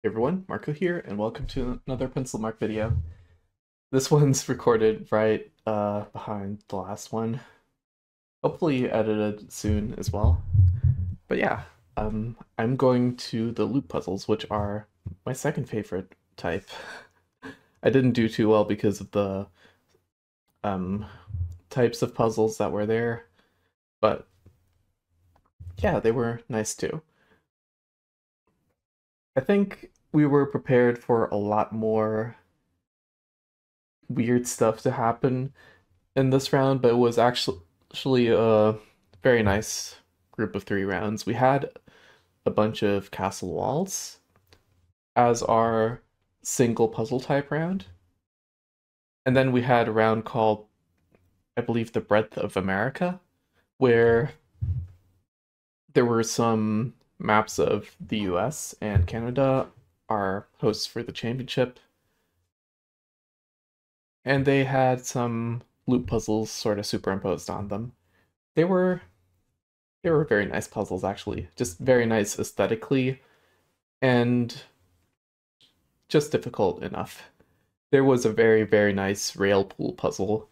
Hey everyone, Marco here, and welcome to another pencil mark video. This one's recorded right behind the last one. Hopefully edited soon as well. But yeah, I'm going to the loop puzzles, which are my second favorite type. I didn't do too well because of the um types of puzzles that were there, but yeah, they were nice too. I think we were prepared for a lot more weird stuff to happen in this round, but it was actually a very nice group of 3 rounds. We had a bunch of castle walls as our single puzzle type round, and then we had a round called, I believe, the Breadth of America, where there were some maps of the US and Canada, our hosts for the championship, and they had some loop puzzles sort of superimposed on them. They were they were very nice puzzles, actually. Just very nice aesthetically and just difficult enough. There was a very, very nice rail pool puzzle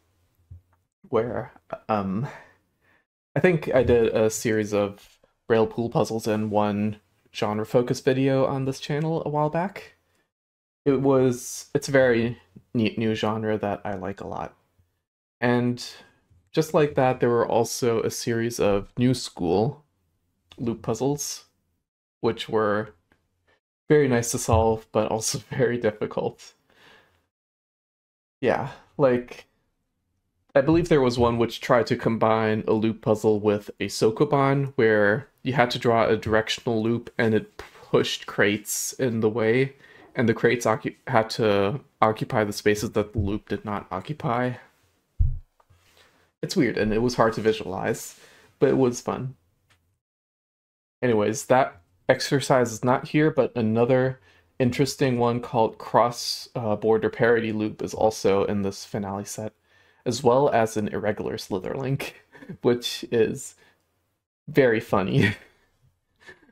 where I think I did a series of rail pool puzzles in one genre focus video on this channel a while back. It's a very neat new genre that I like a lot. And just like that, there were also a series of new school loop puzzles, which were very nice to solve, but also very difficult. Yeah, like I believe there was one which tried to combine a loop puzzle with a Sokoban, where you had to draw a directional loop and it pushed crates in the way, and the crates had to occupy the spaces that the loop did not occupy. It's weird and it was hard to visualize, but it was fun. Anyways, that exercise is not here, but another interesting one called cross border parity loop is also in this finale set, as well as an irregular slitherlink, which is very funny.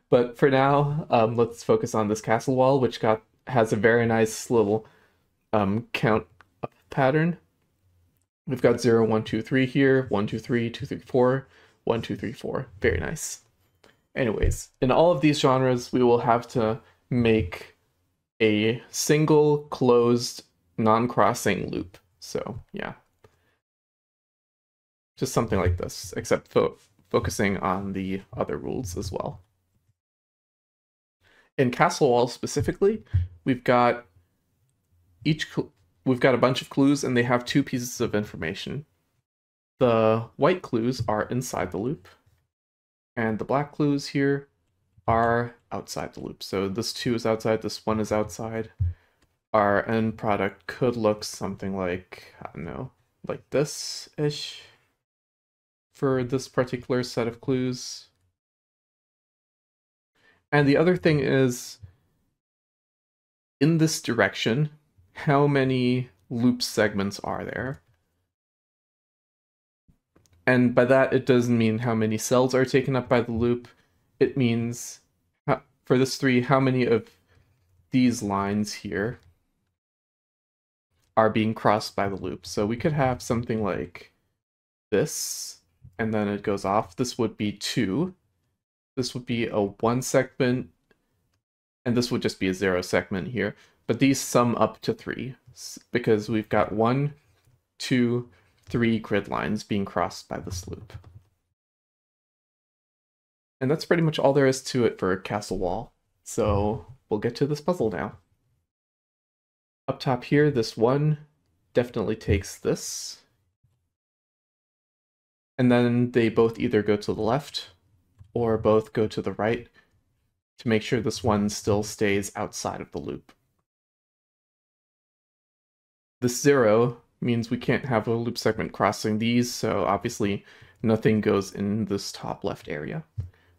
But for now, let's focus on this castle wall, which has a very nice little count up pattern. We've got 0, 1, 2, 3 here, 1, 2, 3, 2, 3, 4, 1, 2, 3, 4. Very nice. Anyways, in all of these genres, we will have to make a single closed non-crossing loop. So yeah, just something like this, except focusing on the other rules as well. In Castle Wall specifically, we've got each we've got a bunch of clues and they have 2 pieces of information. The white clues are inside the loop, and the black clues here are outside the loop. So this 2 is outside, this 1 is outside. Our end product could look something like, I don't know, like this-ish for this particular set of clues. And the other thing is, in this direction, how many loop segments are there? And by that, it doesn't mean how many cells are taken up by the loop. It means, for this 3, how many of these lines here are being crossed by the loop. So we could have something like this, and then it goes off. This would be 2. This would be a 1 segment, and this would just be a 0 segment here. But these sum up to 3, because we've got 1, 2, 3 grid lines being crossed by this loop. And that's pretty much all there is to it for Castle Wall. So we'll get to this puzzle now. Up top here, this 1 definitely takes this. And then they both either go to the left or both go to the right to make sure this 1 still stays outside of the loop. This 0 means we can't have a loop segment crossing these, so obviously nothing goes in this top left area.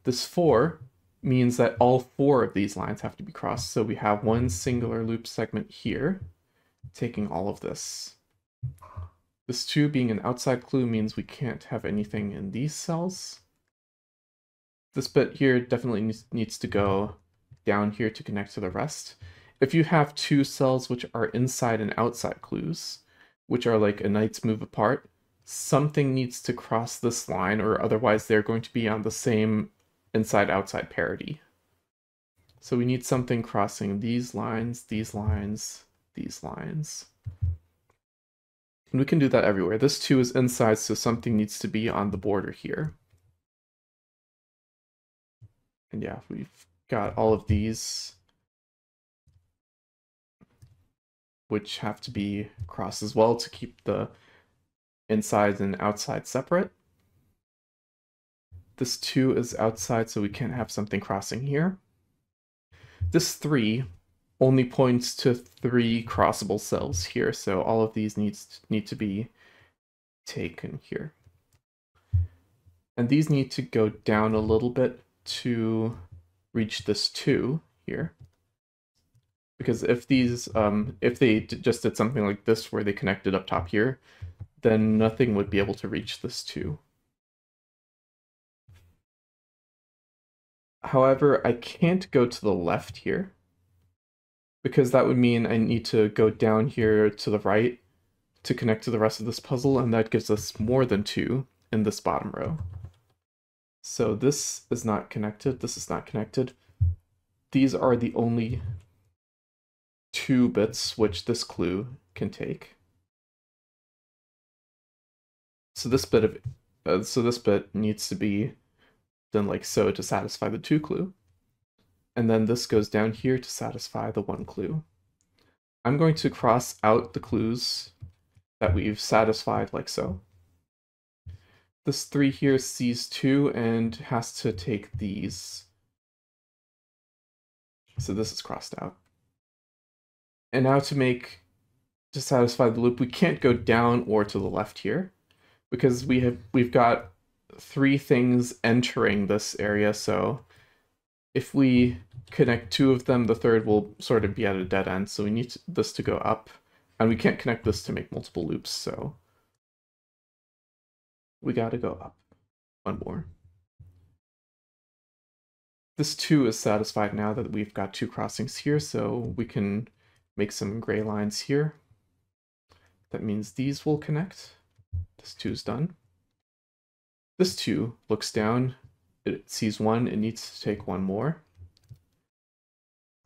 This 4 means that all 4 of these lines have to be crossed, so we have 1 singular loop segment here, taking all of this. This 2 being an outside clue means we can't have anything in these cells. This bit here definitely needs to go down here to connect to the rest. If you have two cells which are inside and outside clues, which are like a knight's move apart, something needs to cross this line, or otherwise they're going to be on the same inside-outside parity. So we need something crossing these lines, these lines, these lines. And we can do that everywhere. This 2 is inside, so something needs to be on the border here. And yeah, we've got all of these which have to be crossed as well to keep the inside and outside separate. This 2 is outside, so we can't have something crossing here. This 3 only points to 3 crossable cells here, so all of these need to be taken here. And these need to go down a little bit to reach this 2 here. Because if these, if they just did something like this where they connected up top here, then nothing would be able to reach this 2. However, I can't go to the left here, because that would mean I need to go down here to the right to connect to the rest of this puzzle, and that gives us more than 2 in this bottom row. So this is not connected, this is not connected. These are the only 2 bits which this clue can take. So this bit needs to be done like so to satisfy the 2 clue. And then this goes down here to satisfy the 1 clue. I'm going to cross out the clues that we've satisfied like so. This 3 here sees 2 and has to take these. So this is crossed out. And now to satisfy the loop, we can't go down or to the left here, because we've got 3 things entering this area, so if we connect 2 of them, the third will sort of be at a dead end, so we need this to go up, and we can't connect this to make multiple loops, so we gotta go up 1 more. This 2 is satisfied now that we've got 2 crossings here, so we can make some gray lines here. That means these will connect. This 2 is done. This 2 looks down, it sees 1, it needs to take 1 more.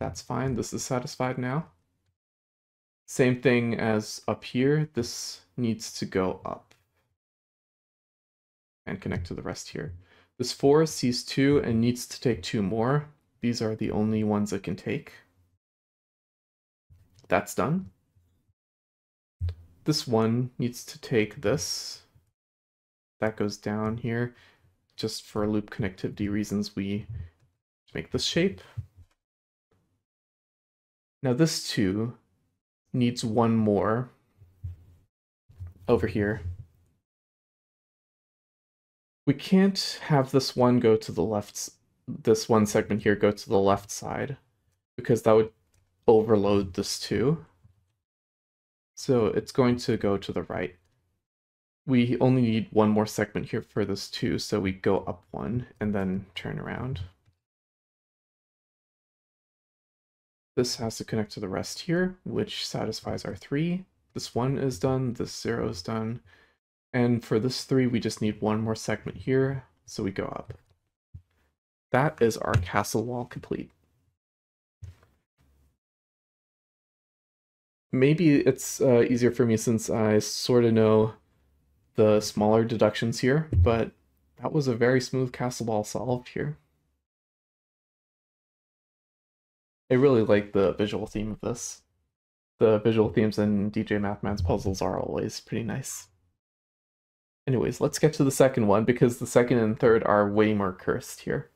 That's fine, this is satisfied now. Same thing as up here, this needs to go up and connect to the rest here. This 4 sees 2 and needs to take 2 more. These are the only ones it can take. That's done. This 1 needs to take this. That goes down here. Just for loop connectivity reasons, we make this shape. Now this 2 needs 1 more over here. We can't have this 1 go to the left, this 1 segment here go to the left side, because that would overload this 2. So it's going to go to the right. We only need 1 more segment here for this 2, so we go up 1 and then turn around. This has to connect to the rest here, which satisfies our 3. This 1 is done, this 0 is done. And for this 3, we just need 1 more segment here, so we go up. That is our castle wall complete. Maybe it's easier for me since I sort of know the smaller deductions here, but that was a very smooth castle wall solved here. I really like the visual theme of this. The visual themes in DJ Mathman's puzzles are always pretty nice. Anyways, let's get to the second one, because the second and third are way more cursed here.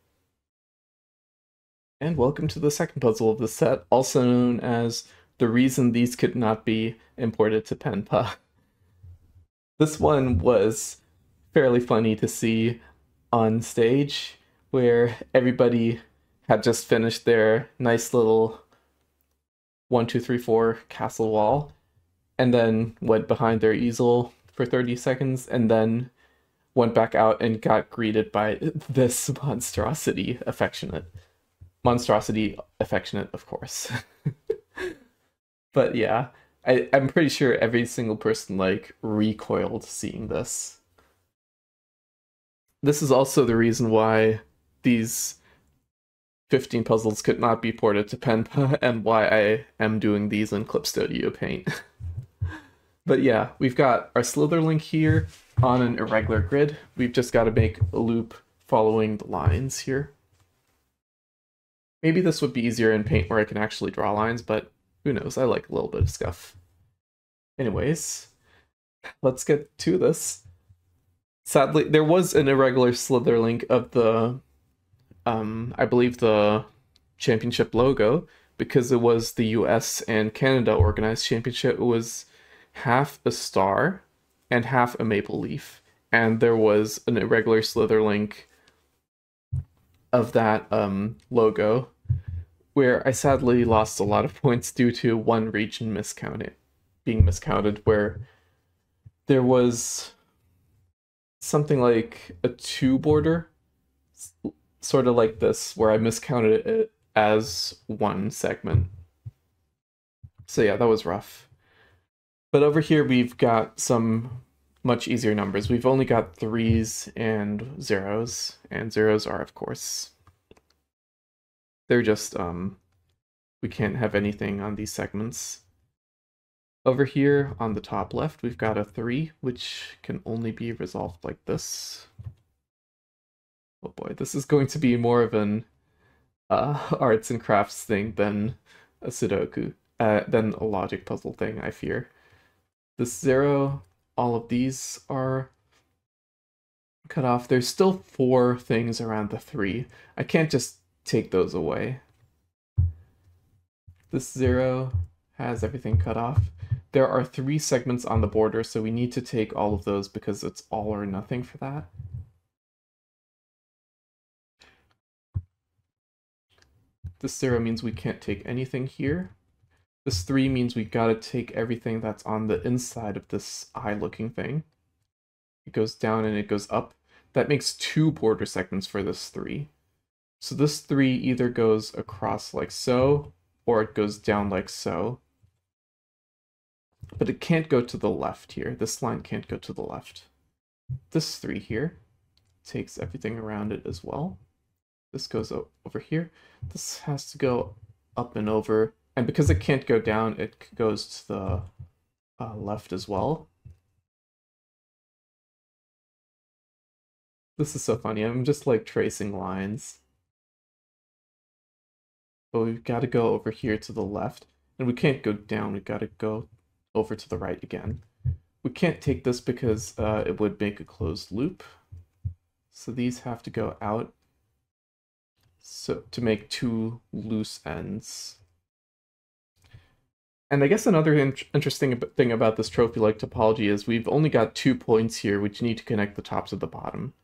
And welcome to the second puzzle of the set, also known as the reason these could not be imported to Penpa. This one was fairly funny to see on stage, where everybody had just finished their nice little 1, 2, 3, 4 castle wall, and then went behind their easel for 30 seconds, and then went back out and got greeted by this monstrosity, affectionate monstrosity affectionate, of course. But yeah, I'm pretty sure every single person like recoiled seeing this. This is also the reason why these 15 puzzles could not be ported to Penpa and why I am doing these in Clip Studio Paint. But yeah, we've got our Slitherlink here on an irregular grid. We've just got to make a loop following the lines here. Maybe this would be easier in Paint where I can actually draw lines, but who knows, I like a little bit of scuff. Anyways, let's get to this. Sadly, there was an irregular Slitherlink of the, I believe the championship logo, because it was the US and Canada organized championship. It was half a star and half a maple leaf. And there was an irregular Slitherlink of that logo, where I sadly lost a lot of points due to one region being miscounted, where there was something like a 2 border, sort of like this, where I miscounted it as 1 segment. So yeah, that was rough. But over here we've got some much easier numbers. We've only got 3s and 0s, and 0s are, of course, they're just, we can't have anything on these segments. Over here on the top left, we've got a 3, which can only be resolved like this. Oh boy, this is going to be more of an arts and crafts thing than a Sudoku, than a logic puzzle thing, I fear. This 0, all of these are cut off. There's still 4 things around the 3. I can't just take those away. This 0 has everything cut off. There are 3 segments on the border, so we need to take all of those because it's all or nothing for that. This 0 means we can't take anything here. This 3 means we gotta take everything that's on the inside of this eye-looking thing. It goes down and it goes up. That makes 2 border segments for this 3. So this 3 either goes across like so, or it goes down like so. But it can't go to the left here. This line can't go to the left. This 3 here takes everything around it as well. This goes over here. This has to go up and over. And because it can't go down, it goes to the left as well. This is so funny. I'm just like tracing lines. But we've got to go over here to the left. And we can't go down. We've got to go over to the right again. We can't take this because it would make a closed loop. So these have to go out so to make 2 loose ends. And I guess another interesting thing about this trophy-like topology is we've only got 2 points here which need to connect the top to the bottom.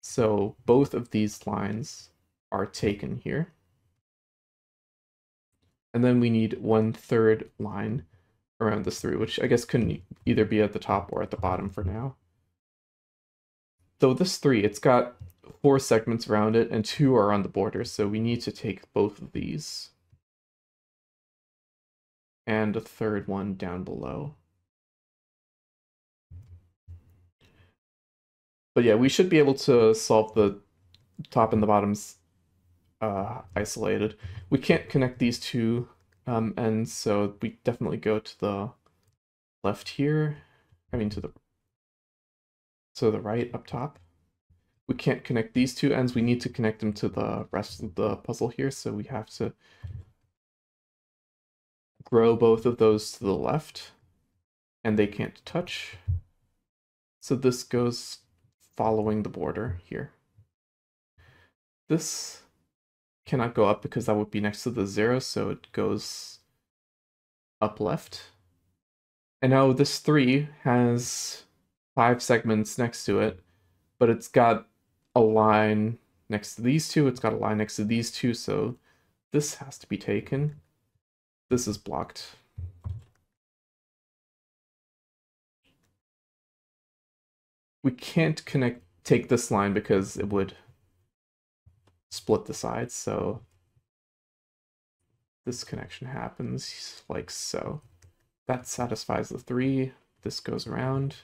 So both of these lines are taken here. And then we need 1/3 line around this 3, which I guess couldn't either be at the top or at the bottom for now. Though this 3, it's got 4 segments around it and 2 are on the border, so we need to take both of these. And a 3rd one down below. But yeah, we should be able to solve the top and the bottoms isolated. We can't connect these 2 ends, so we definitely go to the left here. I mean to the right up top. We can't connect these 2 ends. We need to connect them to the rest of the puzzle here, so we have to grow both of those to the left, and they can't touch. So this goes following the border here. This cannot go up because that would be next to the 0, so it goes up left. And now this 3 has 5 segments next to it, but it's got a line next to these 2, it's got a line next to these 2, so this has to be taken. This is blocked. We can't take this line because it would split the sides, so this connection happens like so. That satisfies the 3. This goes around.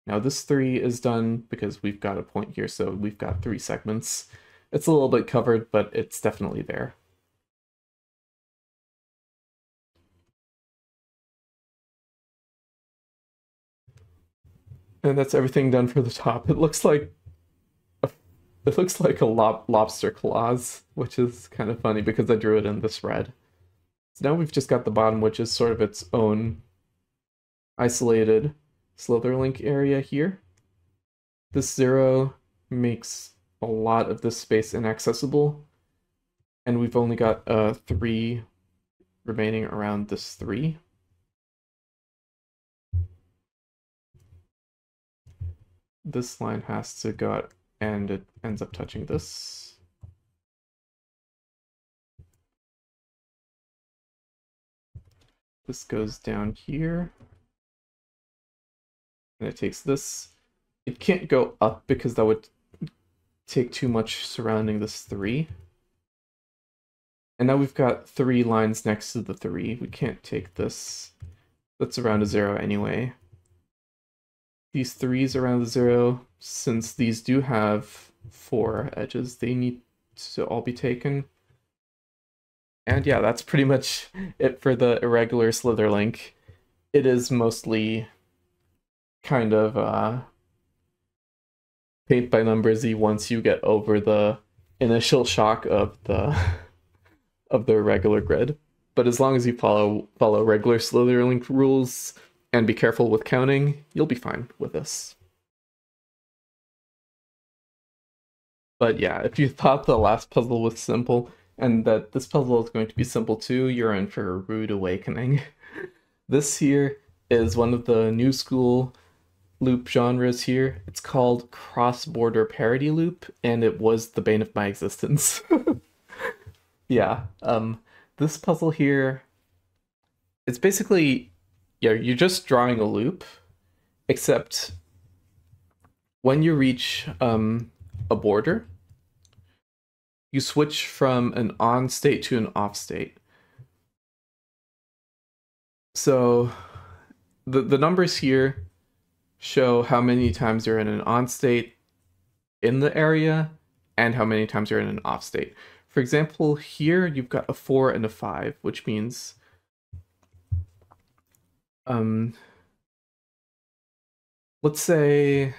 Now this 3 is done because we've got a point here, so we've got 3 segments. It's a little bit covered, but it's definitely there. And that's everything done for the top. It looks like a lobster claws, which is kind of funny because I drew it in this red. So now we've just got the bottom, which is sort of its own isolated Slitherlink area here. This 0 makes a lot of this space inaccessible, and we've only got 3 remaining around this 3. This line has to go out, and it ends up touching this. This goes down here, and it takes this. It can't go up because that would take too much surrounding this 3. And now we've got 3 lines next to the 3. We can't take this. That's around a 0 anyway. These 3s around the 0, since these do have 4 edges, they need to all be taken. And yeah, that's pretty much it for the Irregular Slitherlink. It is mostly kind of paint by numbersy once you get over the initial shock of the regular grid. But as long as you follow regular Slitherlink rules and be careful with counting, you'll be fine with this. But yeah, if you thought the last puzzle was simple, and that this puzzle is going to be simple too, you're in for a rude awakening. This here is one of the new school loop genres here. It's called cross-border parity loop, and it was the bane of my existence. Yeah, this puzzle here, it's basically, yeah, you're just drawing a loop, except when you reach a border, you switch from an on state to an off state. So the numbers here show how many times you're in an on state in the area and how many times you're in an off state. For example, here you've got a 4 and a 5, which means let's say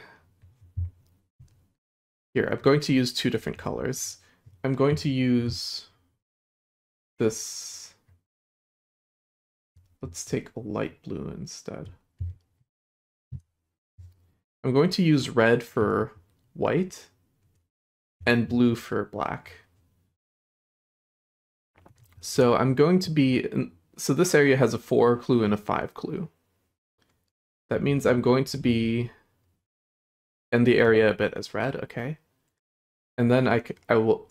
here, I'm going to use 2 different colors. I'm going to use this. Let's take a light blue instead. I'm going to use red for white and blue for black. So I'm going to be, so this area has a 4 clue and a 5 clue. That means I'm going to be in the area a bit as red, okay? And then I will,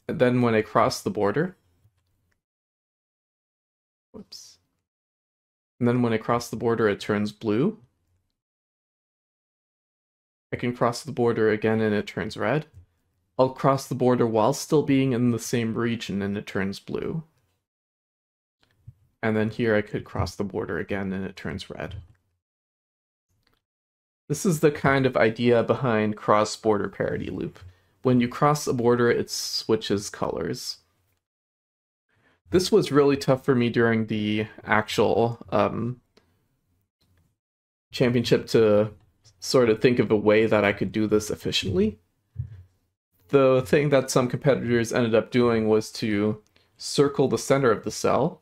then when I cross the border, whoops. And then when I cross the border, it turns blue. I can cross the border again and it turns red. I'll cross the border while still being in the same region and it turns blue. And then here I could cross the border again and it turns red. This is the kind of idea behind cross-border parity loop. When you cross a border, it switches colors. This was really tough for me during the actual championship to sort of think of a way that I could do this efficiently. The thing that some competitors ended up doing was to circle the center of the cell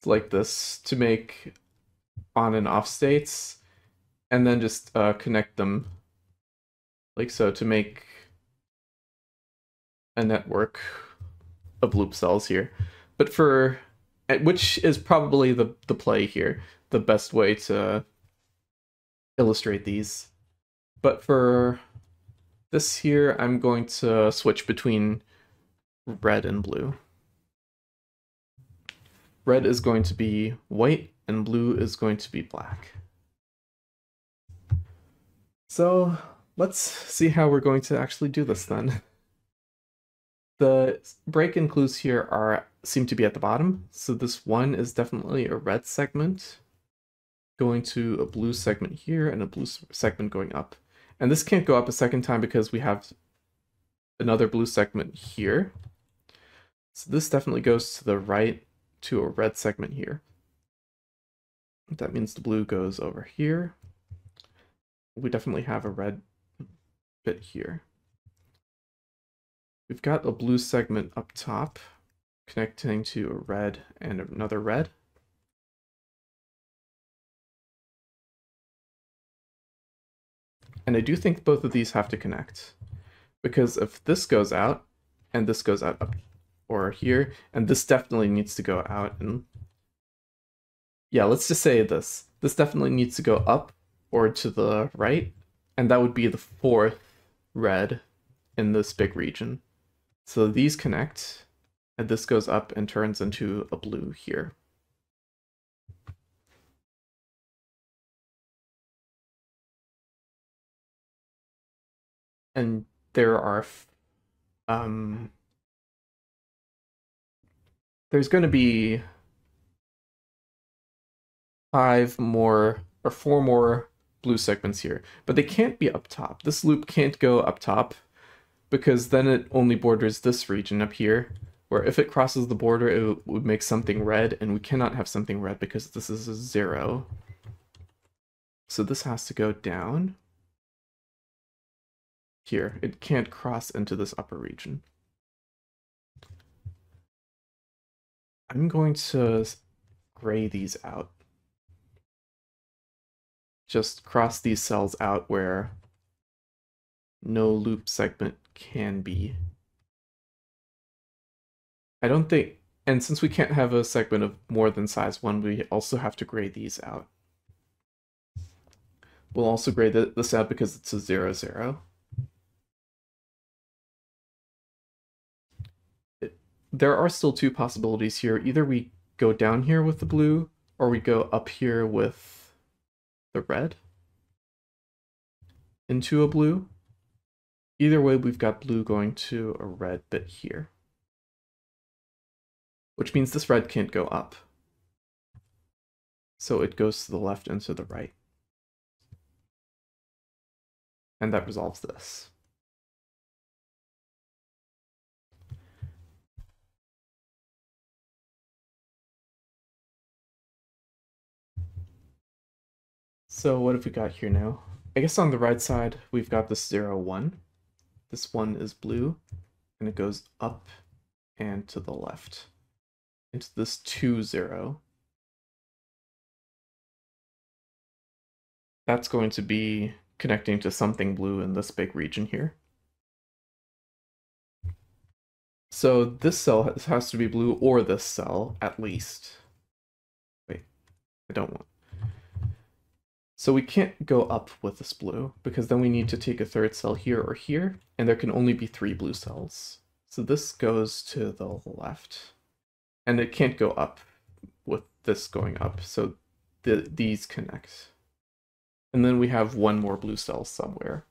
like this to make on and off states, and then just connect them like so to make a network of loop cells here. But for, which is probably the play here, the best way to illustrate these. But for this here, I'm going to switch between red and blue. Red is going to be white and blue is going to be black. So let's see how we're going to actually do this then. The break-in clues here seem to be at the bottom. So this one is definitely a red segment going to a blue segment here and a blue segment going up. And this can't go up a second time because we have another blue segment here. So this definitely goes to the right to a red segment here. That means the blue goes over here. We definitely have a red bit here. We've got a blue segment up top connecting to a red and another red. And I do think both of these have to connect, because if this goes out and this goes out up or here, and this definitely needs to go out, and yeah, let's just say this definitely needs to go up or to the right, and that would be the fourth red in this big region. So these connect, and this goes up and turns into a blue here. And there are there's going to be 5 more or 4 more blue segments here, but they can't be up top. This loop can't go up top because then it only borders this region up here, where if it crosses the border, it would make something red, and we cannot have something red because this is a 0. So this has to go down here. It can't cross into this upper region. I'm going to gray these out. Just cross these cells out where no loop segment can be. I don't think, and since we can't have a segment of more than size 1, we also have to gray these out. We'll also gray this out because it's a 0, 0. There are still 2 possibilities here. Either we go down here with the blue, or we go up here with the red into a blue. Either way, we've got blue going to a red bit here, which means this red can't go up. So it goes to the left and to the right. And that resolves this. So what have we got here now? I guess on the right side, we've got this 0, 1. This 1 is blue, and it goes up and to the left into this 2, 0. That's going to be connecting to something blue in this big region here. So this cell has to be blue, or this cell, at least. Wait, I don't want. So we can't go up with this blue, because then we need to take a third cell here or here, and there can only be 3 blue cells. So this goes to the left, and it can't go up with this going up, so these connect. And then we have 1 more blue cell somewhere.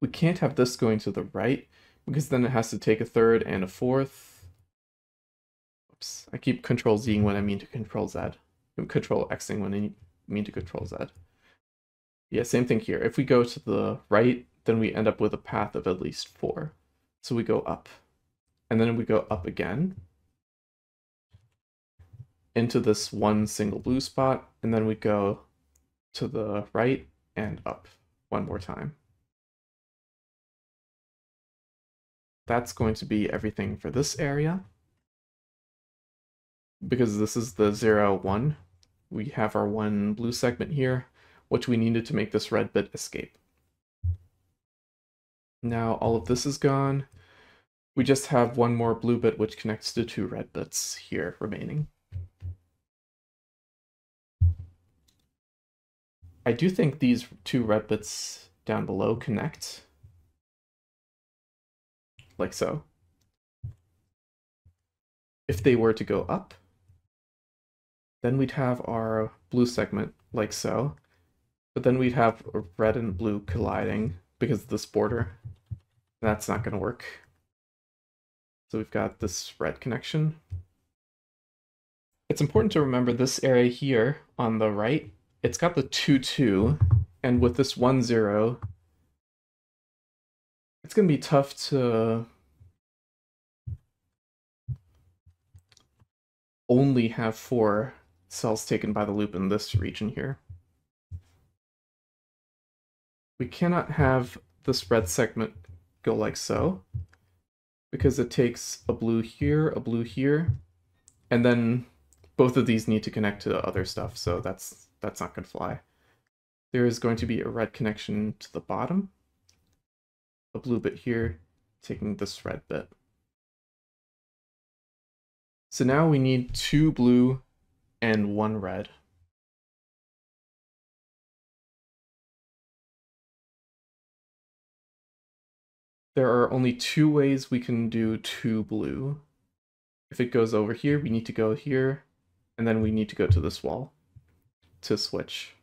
We can't have this going to the right, because then it has to take a third and a fourth. Oops, I keep Control Zing when I mean to Control Z. Control Xing when I mean to Control Z. Yeah, same thing here. If we go to the right, then we end up with a path of at least 4. So we go up, and then we go up again into this 1 single blue spot, and then we go to the right and up 1 more time. That's going to be everything for this area. Because this is the 0, 1, we have our 1 blue segment here, which we needed to make this red bit escape. Now all of this is gone. We just have 1 more blue bit which connects to 2 red bits here remaining. I do think these 2 red bits down below connect, like so. If they were to go up, then we'd have our blue segment like so, but then we'd have red and blue colliding because of this border. That's not going to work. So we've got this red connection. It's important to remember this area here on the right, it's got the 2, 2, and with this 1, 0, it's going to be tough to only have 4 cells taken by the loop in this region here. We cannot have this red segment go like so, because it takes a blue here, and then both of these need to connect to other stuff, so that's not going to fly. There is going to be a red connection to the bottom, a blue bit here, taking this red bit. So now we need 2 blue and 1 red. There are only 2 ways we can do 2 blue. If it goes over here, we need to go here, and then we need to go to this wall to switch,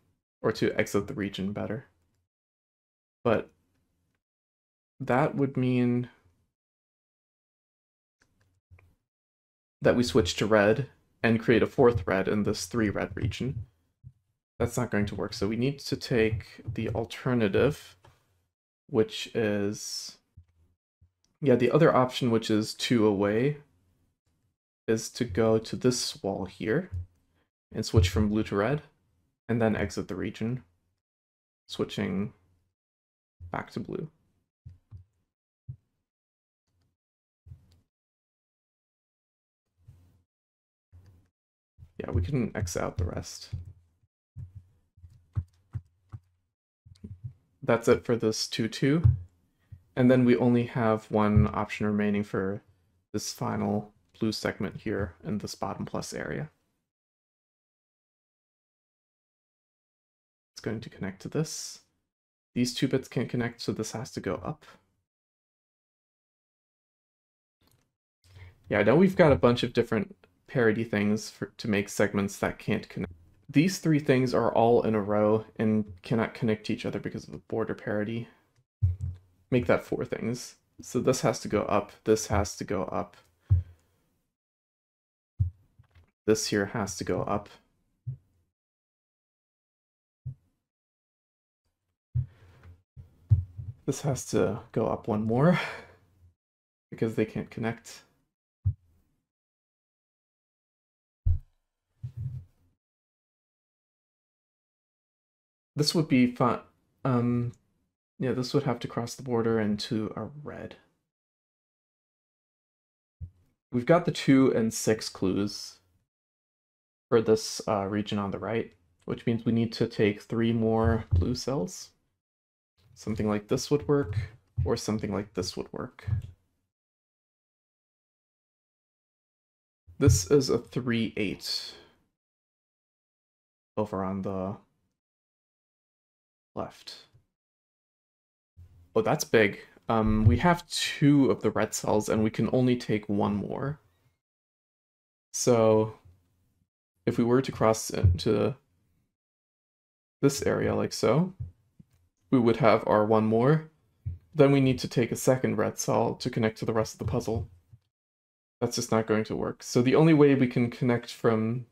or to exit the region better. But that would mean that we switch to red and create a 4th red in this 3 red region. That's not going to work, so we need to take the alternative, which is, yeah, the other option, which is 2 away, is to go to this wall here and switch from blue to red, and then exit the region, switching back to blue. Yeah, we can X out the rest. That's it for this 2, 2. And then we only have 1 option remaining for this final blue segment here in this bottom plus area. It's going to connect to this. These 2 bits can't connect, so this has to go up. Yeah, I know we've got a bunch of different parity things to make segments that can't connect. These 3 things are all in a row and cannot connect to each other because of the border parity. Make that 4 things. So this has to go up, this has to go up. This here has to go up. This has to go up 1 more because they can't connect. This would be fun. Yeah, this would have to cross the border into a red. We've got the 2 and 6 clues for this region on the right, which means we need to take 3 more blue cells. Something like this would work, or something like this would work. This is a 3, 8 over on the left. Oh, that's big. We have 2 of the red cells, and we can only take 1 more. So if we were to cross into this area like so, we would have our 1 more. Then we need to take a 2nd red cell to connect to the rest of the puzzle. That's just not going to work. So the only way we can connect from,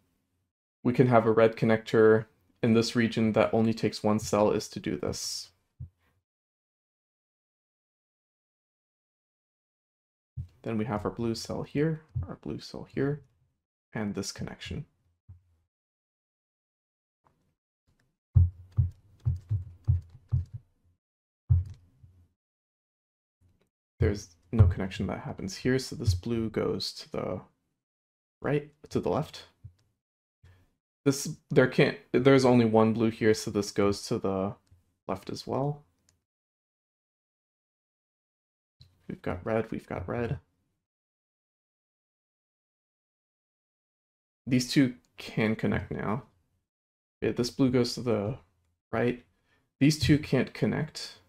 we can have a red connector in this region that only takes 1 cell is to do this. Then we have our blue cell here, our blue cell here, and this connection. There's no connection that happens here, so this blue goes to the right, to the left. There's only 1 blue here, so this goes to the left as well. We've got red, we've got red. These 2 can connect now. Yeah, this blue goes to the right. These 2 can't connect.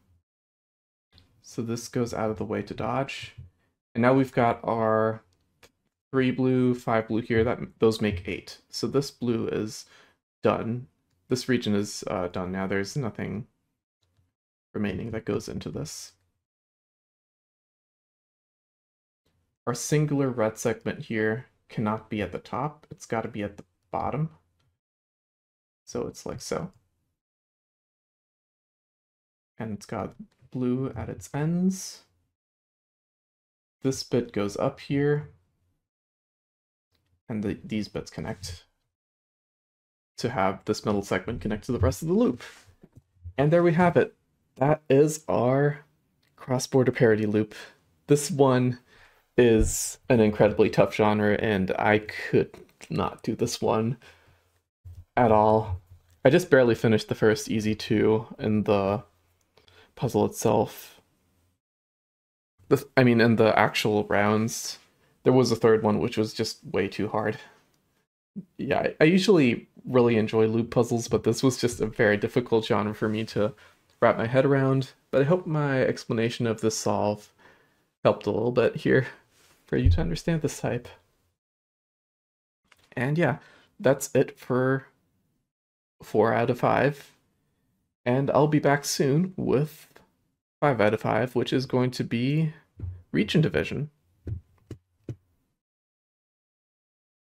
So this goes out of the way to dodge. And now we've got our 3 blue, 5 blue here. Those make 8. So this blue is done. This region is done now. There's nothing remaining that goes into this. Our singular red segment here cannot be at the top. It's got to be at the bottom. So it's like so. And it's got blue at its ends. This bit goes up here. And these bits connect to have this middle segment connect to the rest of the loop. And there we have it. That is our cross-border parity loop. This one is an incredibly tough genre, and I could not do this one at all. I just barely finished the first easy two in the puzzle itself. In the actual rounds, there was a third one which was just way too hard. Yeah, I usually really enjoy loop puzzles, but this was just a very difficult genre for me to wrap my head around. But I hope my explanation of this solve helped a little bit here for you to understand this type. And yeah, that's it for 4 out of 5. And I'll be back soon with 5 out of 5, which is going to be Region Division.